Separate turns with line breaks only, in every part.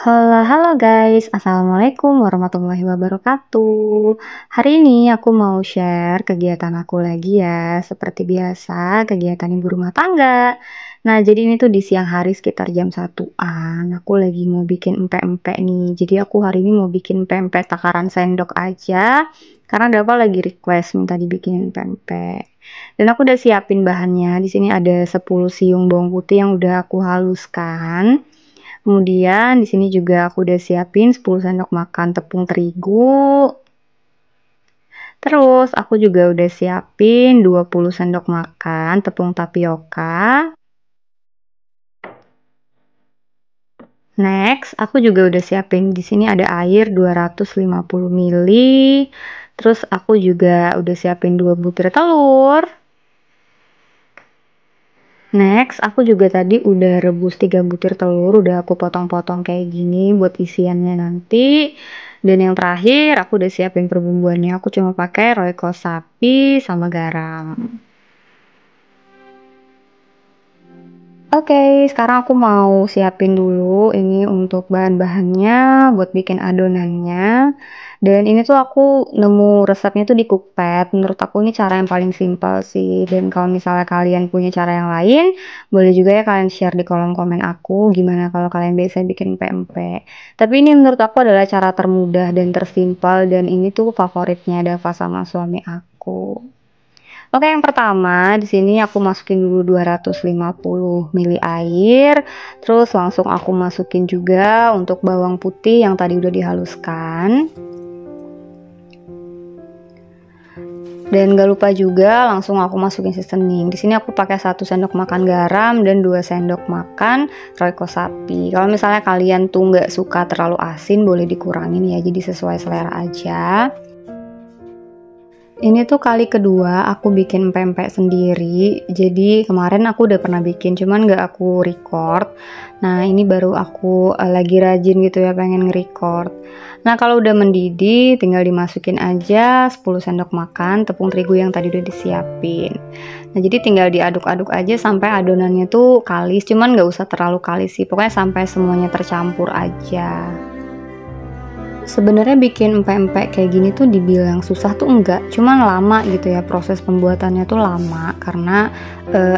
Halo, halo guys, Assalamualaikum warahmatullahi wabarakatuh. Hari ini aku mau share kegiatan aku lagi ya, seperti biasa kegiatan ibu rumah tangga. Nah, jadi ini tuh di siang hari sekitar jam 1-an, aku lagi mau bikin empek-empek nih. Jadi aku hari ini mau bikin empek-empek takaran sendok aja, karena Dava lagi request minta dibikinin empek-empek. Dan aku udah siapin bahannya. Di sini ada 10 siung bawang putih yang udah aku haluskan. Kemudian di sini juga aku udah siapin 10 sendok makan tepung terigu. Terus aku juga udah siapin 20 sendok makan tepung tapioka. Next, aku juga udah siapin di sini ada air 250 ml. Terus aku juga udah siapin 2 butir telur. Next, aku juga tadi udah rebus 3 butir telur, udah aku potong-potong kayak gini buat isiannya nanti. Dan yang terakhir, aku udah siapin perbumbuannya. Aku cuma pakai royco sapi sama garam. Oke, sekarang aku mau siapin dulu ini untuk bahan-bahannya buat bikin adonannya. Dan ini tuh aku nemu resepnya tuh di Cookpad. Menurut aku ini cara yang paling simpel sih. Dan kalau misalnya kalian punya cara yang lain, boleh juga ya kalian share di kolom komen aku gimana kalau kalian biasa bikin pempek. Tapi ini menurut aku adalah cara termudah dan tersimpel dan ini tuh favoritnya Dava sama suami aku. Oke, yang pertama di sini aku masukin dulu 250 ml air, terus langsung aku masukin juga untuk bawang putih yang tadi udah dihaluskan. Dan gak lupa juga langsung aku masukin seasoning. Di sini aku pakai 1 sendok makan garam dan 2 sendok makan royco sapi. Kalau misalnya kalian tuh nggak suka terlalu asin, boleh dikurangin ya, jadi sesuai selera aja. Ini tuh kali kedua aku bikin pempek sendiri. Jadi kemarin aku udah pernah bikin, cuman gak aku record. Nah ini baru aku lagi rajin gitu ya, pengen nge-record. Nah kalau udah mendidih, tinggal dimasukin aja 10 sendok makan tepung terigu yang tadi udah disiapin. Nah jadi tinggal diaduk-aduk aja sampai adonannya tuh kalis. Cuman gak usah terlalu kalis sih, pokoknya sampai semuanya tercampur aja. Sebenarnya bikin empek-empek kayak gini tuh dibilang susah tuh enggak, cuman lama gitu ya, proses pembuatannya tuh lama karena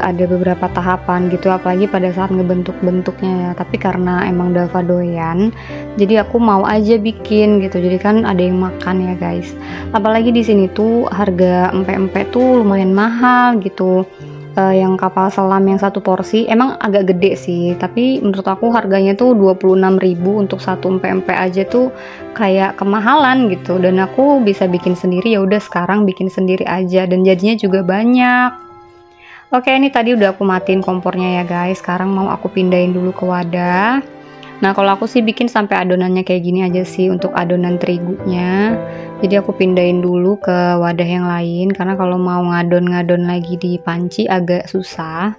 ada beberapa tahapan gitu, apalagi pada saat ngebentuk-bentuknya ya. Tapi karena emang Dava doyan, jadi aku mau aja bikin gitu. Jadi kan ada yang makan ya guys. Apalagi di sini tuh harga empek-empek tuh lumayan mahal gitu. Yang kapal selam yang satu porsi emang agak gede sih, tapi menurut aku harganya tuh 26.000 untuk satu empek-empek aja tuh kayak kemahalan gitu. Dan aku bisa bikin sendiri, ya udah sekarang bikin sendiri aja dan jadinya juga banyak. Oke, ini tadi udah aku matiin kompornya ya guys. Sekarang mau aku pindahin dulu ke wadah. Nah kalau aku sih bikin sampai adonannya kayak gini aja sih untuk adonan terigunya. Jadi aku pindahin dulu ke wadah yang lain karena kalau mau ngadon-ngadon lagi di panci agak susah.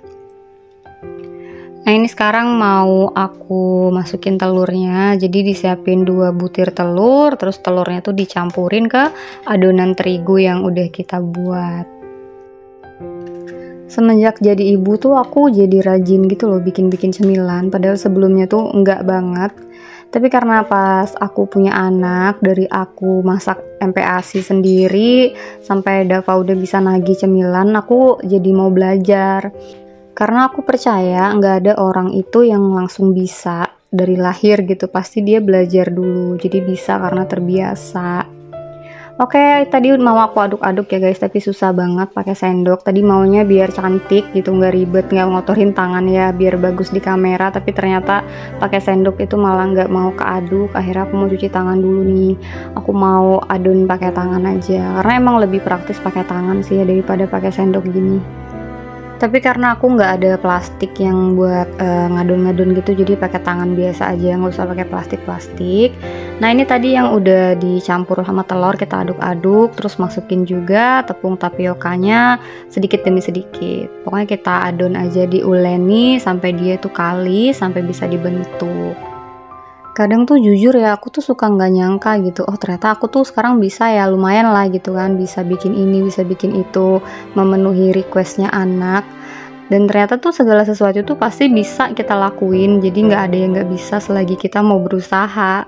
Nah ini sekarang mau aku masukin telurnya. Jadi disiapin 2 butir telur, terus telurnya tuh dicampurin ke adonan terigu yang udah kita buat. Semenjak jadi ibu tuh aku jadi rajin gitu loh bikin-bikin cemilan, padahal sebelumnya tuh enggak banget. Tapi karena pas aku punya anak, dari aku masak MPASI sendiri sampai Dava udah bisa nagih cemilan, aku jadi mau belajar. Karena aku percaya nggak ada orang itu yang langsung bisa dari lahir gitu, pasti dia belajar dulu, jadi bisa karena terbiasa. Oke, tadi mau aku aduk-aduk ya guys, tapi susah banget pakai sendok. Tadi maunya biar cantik gitu, nggak ribet, nggak ngotorin tangan ya, biar bagus di kamera. Tapi ternyata pakai sendok itu malah nggak mau keaduk. Akhirnya aku mau cuci tangan dulu nih. Aku mau adon pakai tangan aja, karena emang lebih praktis pakai tangan sih ya daripada pakai sendok gini. Tapi karena aku nggak ada plastik yang buat ngadon-ngadon gitu, jadi pakai tangan biasa aja, nggak usah pakai plastik. Nah ini tadi yang udah dicampur sama telur kita aduk-aduk, terus masukin juga tepung tapiokanya sedikit demi sedikit. Pokoknya kita adon aja, diuleni sampai dia tuh kalis, sampai bisa dibentuk. Kadang tuh jujur ya, aku tuh suka nggak nyangka gitu, oh ternyata aku tuh sekarang bisa ya, lumayan lah gitu kan, bisa bikin ini, bisa bikin itu, memenuhi requestnya anak. Dan ternyata tuh segala sesuatu tuh pasti bisa kita lakuin, jadi nggak ada yang nggak bisa selagi kita mau berusaha.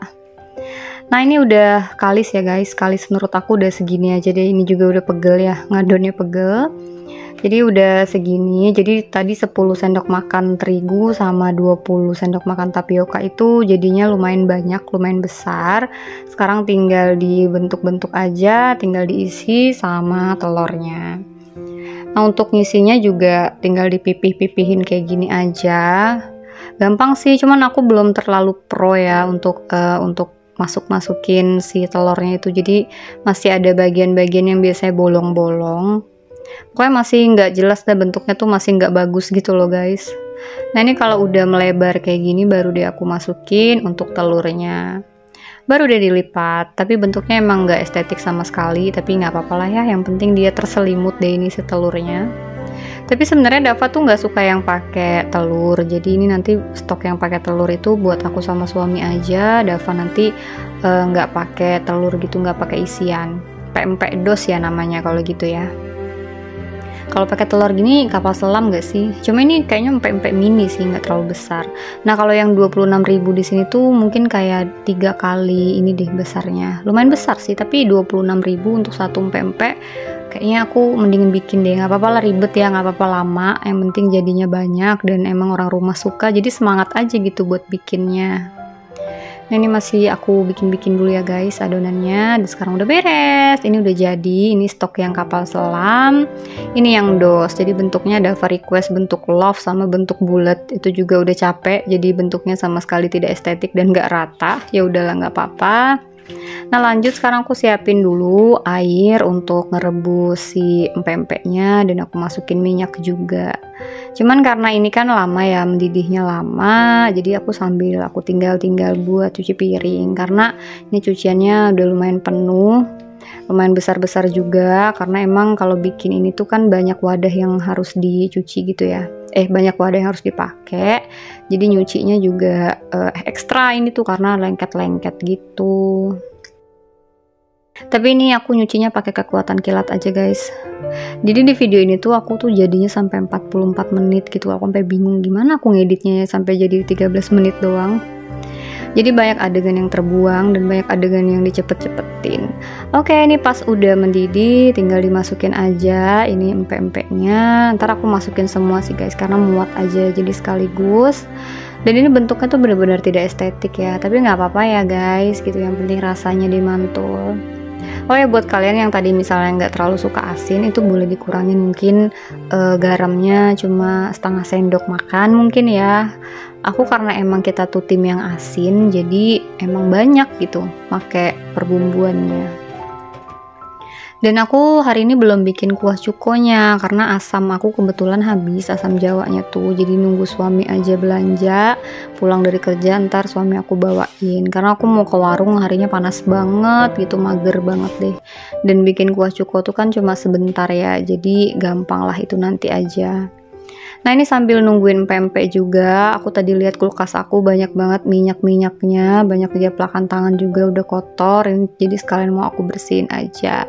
Nah ini udah kalis ya guys, kalis menurut aku udah segini aja deh. Ini juga udah pegel ya, ngadonnya pegel. Jadi udah segini. Jadi tadi 10 sendok makan terigu sama 20 sendok makan tapioka itu jadinya lumayan banyak, lumayan besar. Sekarang tinggal dibentuk-bentuk aja, tinggal diisi sama telurnya. Nah untuk ngisinya juga tinggal dipipih-pipihin kayak gini aja. Gampang sih, cuman aku belum terlalu pro ya untuk masukin si telurnya itu. Jadi masih ada bagian-bagian yang biasanya bolong-bolong. Pokoknya masih nggak jelas deh, bentuknya tuh masih nggak bagus gitu loh guys. Nah ini kalau udah melebar kayak gini baru deh aku masukin untuk telurnya. Baru udah dilipat, tapi bentuknya emang nggak estetik sama sekali, tapi nggak apa-apa lah ya, yang penting dia terselimut deh ini si telurnya. Tapi sebenarnya Dava tuh nggak suka yang pakai telur, jadi ini nanti stok yang pakai telur itu buat aku sama suami aja. Dava nanti nggak pakai telur gitu, nggak pakai isian, pempek dos ya namanya kalau gitu ya. Kalau pakai telur gini kapal selam gak sih? Cuma ini kayaknya empek-empek mini sih, nggak terlalu besar. Nah kalau yang 26.000 di sini tuh mungkin kayak 3 kali ini deh besarnya. Lumayan besar sih, tapi 26.000 untuk satu empek-empek. Kayaknya aku mendingin bikin deh, nggak apa-apa lah ribet ya, nggak apa-apa lama. Yang penting jadinya banyak dan emang orang rumah suka, jadi semangat aja gitu buat bikinnya. Nah ini masih aku bikin-bikin dulu ya guys adonannya. Dan sekarang udah beres, ini udah jadi. Ini stok yang kapal selam, ini yang dos. Jadi bentuknya ada request bentuk love sama bentuk bulat. Itu juga udah capek, jadi bentuknya sama sekali tidak estetik dan gak rata. Ya udahlah nggak apa-apa. Nah lanjut, sekarang aku siapin dulu air untuk ngerebus si empek-empeknya, dan aku masukin minyak juga. Cuman karena ini kan lama ya, mendidihnya lama, jadi aku tinggal buat cuci piring, karena ini cuciannya udah lumayan penuh, lumayan besar-besar juga, karena emang kalau bikin ini tuh kan banyak wadah yang harus dicuci gitu ya, banyak wadah yang harus dipakai, jadi nyucinya juga ekstra ini tuh karena lengket-lengket gitu. Tapi ini aku nyucinya pakai kekuatan kilat aja guys. Jadi di video ini tuh aku tuh jadinya sampai 44 menit gitu. Aku sampai bingung gimana aku ngeditnya sampai jadi 13 menit doang. Jadi banyak adegan yang terbuang dan banyak adegan yang dicepet-cepetin. Oke, ini pas udah mendidih tinggal dimasukin aja ini empek-empeknya. Ntar aku masukin semua sih guys, karena muat aja jadi sekaligus. Dan ini bentuknya tuh bener-bener tidak estetik ya, tapi nggak apa-apa ya guys gitu, yang penting rasanya dimantul. Oh ya, buat kalian yang tadi misalnya nggak terlalu suka asin, itu boleh dikurangin mungkin garamnya cuma setengah sendok makan mungkin ya. Aku karena emang kita tuh tim yang asin, jadi emang banyak gitu pakai perbumbuannya. Dan aku hari ini belum bikin kuah cukonya karena asam aku kebetulan habis, asam jawanya tuh. Jadi nunggu suami aja belanja, pulang dari kerja ntar suami aku bawain. Karena aku mau ke warung, harinya panas banget gitu, mager banget deh. Dan bikin kuah cuko tuh kan cuma sebentar ya, jadi gampang lah itu nanti aja. Nah ini sambil nungguin pempek juga, aku tadi lihat kulkas aku banyak banget minyak-minyaknya, banyak kejaplakan tangan juga udah kotor, jadi sekalian mau aku bersihin aja.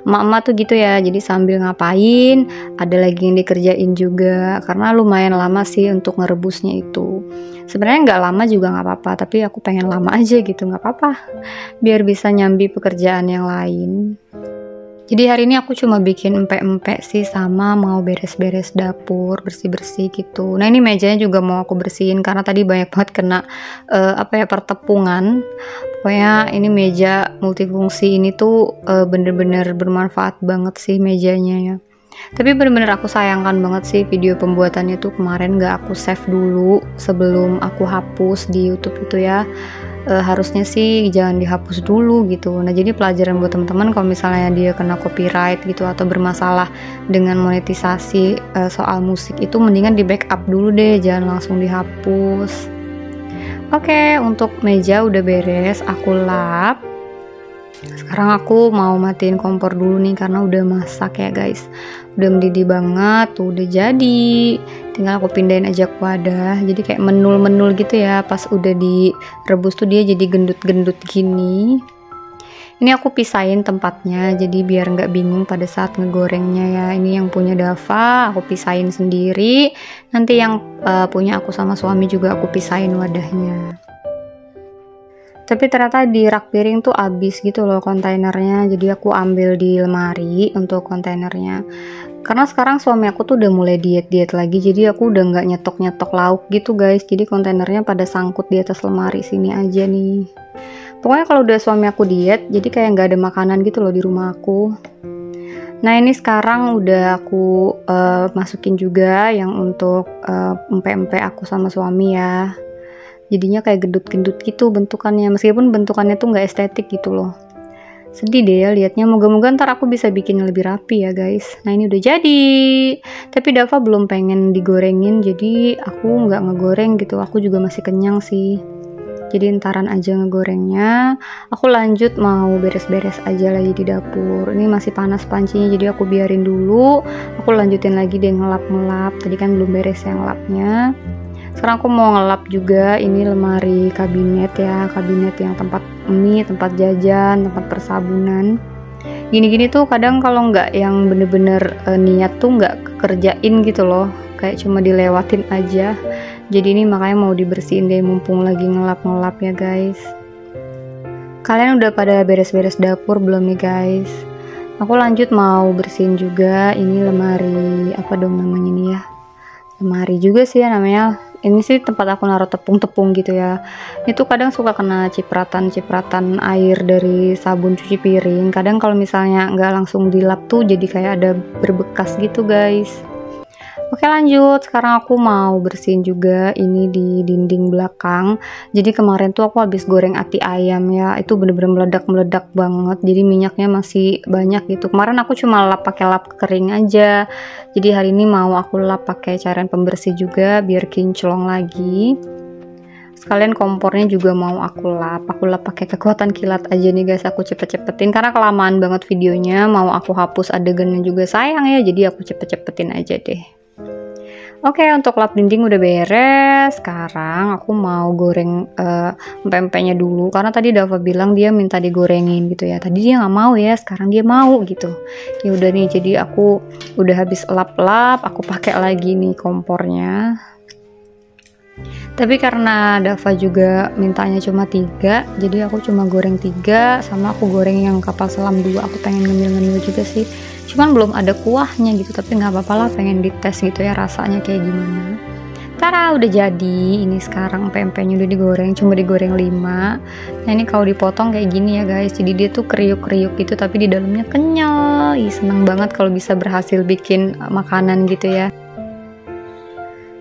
Emak-emak tuh gitu ya, jadi sambil ngapain, ada lagi yang dikerjain juga, karena lumayan lama sih untuk ngerebusnya itu. Sebenarnya nggak lama juga nggak apa-apa, tapi aku pengen lama aja gitu, nggak apa-apa, biar bisa nyambi pekerjaan yang lain. Jadi hari ini aku cuma bikin empek-empek sih, sama mau beres-beres dapur, bersih-bersih gitu. Nah ini mejanya juga mau aku bersihin karena tadi banyak banget kena pertepungan. Pokoknya ini meja multifungsi ini tuh bener-bener bermanfaat banget sih mejanya ya. Tapi bener-bener aku sayangkan banget sih video pembuatannya tuh kemarin gak aku save dulu sebelum aku hapus di YouTube itu ya. Harusnya sih jangan dihapus dulu gitu. Nah jadi pelajaran buat teman-teman kalau misalnya dia kena copyright gitu atau bermasalah dengan monetisasi soal musik itu, mendingan di backup dulu deh, jangan langsung dihapus. Oke, untuk meja udah beres, aku lap. Sekarang aku mau matiin kompor dulu nih karena udah masak ya guys, udah mendidih banget tuh, udah jadi. Tinggal aku pindahin aja ke wadah, jadi kayak menul-menul gitu ya. Pas udah direbus tuh dia jadi gendut-gendut gini. Ini aku pisahin tempatnya, jadi biar nggak bingung pada saat ngegorengnya ya. Ini yang punya Dava, aku pisahin sendiri. Nanti yang punya aku sama suami juga aku pisahin wadahnya. Tapi ternyata di rak piring tuh habis gitu loh kontainernya, jadi aku ambil di lemari untuk kontainernya. Karena sekarang suami aku tuh udah mulai diet lagi, jadi aku udah nggak nyetok lauk gitu guys. Jadi kontainernya pada sangkut di atas lemari sini aja nih. Pokoknya kalau udah suami aku diet, jadi kayak nggak ada makanan gitu loh di rumah aku. Nah ini sekarang udah aku masukin juga yang untuk empek-empek aku sama suami ya. Jadinya kayak gendut-gendut gitu bentukannya, meskipun bentukannya tuh nggak estetik gitu loh. Sedih deh ya liatnya, moga-moga ntar aku bisa bikin lebih rapi ya guys. Nah ini udah jadi, tapi Dava belum pengen digorengin, jadi aku nggak ngegoreng gitu. Aku juga masih kenyang sih, jadi ntaran aja ngegorengnya. Aku lanjut mau beres-beres aja lagi di dapur. Ini masih panas pancinya, jadi aku biarin dulu. Aku lanjutin lagi deh ngelap-ngelap, tadi kan belum beres yang ngelapnya. Sekarang aku mau ngelap juga ini lemari kabinet ya, kabinet yang tempat mie, tempat jajan, tempat persabunan. Gini-gini tuh kadang kalau nggak yang bener-bener niat tuh nggak kerjain gitu loh, kayak cuma dilewatin aja. Jadi ini makanya mau dibersihin deh mumpung lagi ngelap-ngelap ya guys. Kalian udah pada beres-beres dapur belum nih guys? Aku lanjut mau bersihin juga ini lemari, apa dong namanya nih ya? Lemari juga sih ya namanya. Ini sih tempat aku naruh tepung-tepung gitu ya. Itu kadang suka kena cipratan air dari sabun cuci piring. Kadang kalau misalnya nggak langsung dilap tuh jadi kayak ada berbekas gitu guys. Oke lanjut, sekarang aku mau bersihin juga ini di dinding belakang. Jadi kemarin tuh aku habis goreng ati ayam ya, itu bener-bener meledak-meledak banget. Jadi minyaknya masih banyak gitu. Kemarin aku cuma lap pakai lap kering aja. Jadi hari ini mau aku lap pakai cairan pembersih juga biar kinclong lagi. Sekalian kompornya juga mau aku lap pakai kekuatan kilat aja nih guys. Aku cepet-cepetin karena kelamaan banget videonya, mau aku hapus adegannya juga sayang ya, jadi aku cepet-cepetin aja deh. Oke, untuk lap dinding udah beres. Sekarang aku mau goreng empek-empeknya dulu karena tadi Dava bilang dia minta digorengin gitu ya. Tadi dia nggak mau ya, sekarang dia mau gitu. Ya udah nih, jadi aku udah habis lap-lap, aku pakai lagi nih kompornya. Tapi karena Dava juga mintanya cuma 3, jadi aku cuma goreng 3, sama aku goreng yang kapal selam 2. Aku pengen ngemil-ngemil juga sih, cuman belum ada kuahnya gitu, tapi nggak apa-apa lah, pengen dites gitu ya rasanya kayak gimana. Tara, udah jadi. Ini sekarang pempeknya udah digoreng, cuma digoreng 5. Nah ini kalau dipotong kayak gini ya guys, jadi dia tuh kriuk-kriuk gitu tapi di dalamnya kenyal. Ih, seneng banget kalau bisa berhasil bikin makanan gitu ya.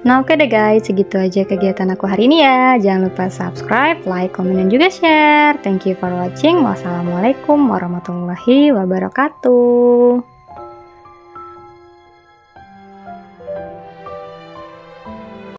Nah oke deh guys, segitu aja kegiatan aku hari ini ya. Jangan lupa subscribe, like, komen, dan juga share. Thank you for watching. Wassalamualaikum warahmatullahi wabarakatuh.